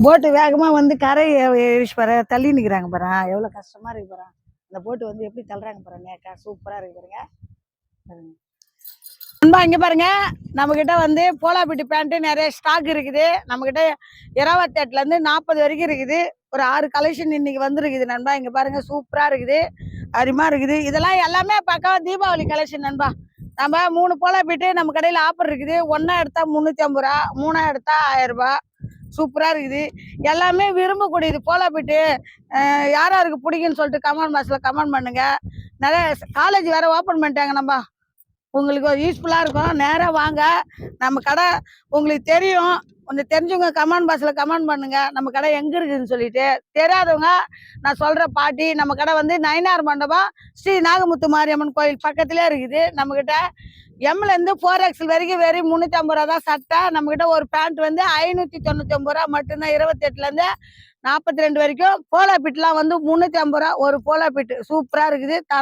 போட்டு வேகமா வந்து கரை ஏறிச்சு பாரு, தள்ளி நிக்கிறாங்க பாரு, எவ்வளவு கஷ்டமா இருக்கு பாரு. அந்த போட்டு வந்து எப்படி தள்ளுறாங்க பாரு, நேக்கா சூப்பரா இருக்கு பாருங்க. நண்பா இங்க பாருங்க, நம்ம கிட்ட வந்து போலாபிட்டி பேண்ட் நிறைய ஸ்டாக் இருக்குது. நம்ம கிட்ட 28ல இருந்து 40 வரைக்கும் இருக்குது. ஒரு 6 கலெக்ஷன் இன்னைக்கு வந்துருக்குது நண்பா. இங்க பாருங்க சூப்பரா இருக்குது, அருமையா இருக்குது. இதெல்லாம் எல்லாமே பக்காவா தீபாவளி கலெக்ஷன் நண்பா. நம்ம 3 போலாபிட்டு நம்ம கடையில ஆஃபர் இருக்குது. ஒன்னா எடுத்தா 350 ரூபா, 3 எடுத்தா 1000 ரூபாய். சூப்பரா இருக்குது, எல்லாமே விரும்பக்கூடியது போலாபிட்டு. யார் யாருக்கு பிடிக்குன்னு சொல்லிட்டு கமெண்ட் பாக்ஸ்ல கமெண்ட் பண்ணுங்க. நிறைய காலேஜ் வேற ஓப்பன் பண்ணிட்டாங்க நண்பா, உங்களுக்கு யூஸ்ஃபுல்லாக இருக்கும். நேராக வாங்க நம்ம கடை, உங்களுக்கு தெரியும். கொஞ்சம் தெரிஞ்சவங்க கமெண்ட் பாக்ஸில் கமெண்ட் பண்ணுங்க நம்ம கடை எங்கே இருக்குதுன்னு சொல்லிட்டு. தெரியாதவங்க நான் சொல்கிற பாட்டி, நம்ம கடை வந்து நயினார் மண்டபம் ஸ்ரீ நாகமுத்து மாரியம்மன் கோயில் பக்கத்துலேயே இருக்குது. நம்மக்கிட்ட எம்லேருந்து 4XL வரைக்கும் வெறும் 350 ரூபா தான் சட்டை. நம்மக்கிட்ட ஒரு பேண்ட் வந்து 599 ரூபா மட்டும்தான். 28லேருந்து 42 வரைக்கும். போலா பிட்லாம் வந்து 350 ரூபா ஒரு போலா பிட்டு, சூப்பராக இருக்குது.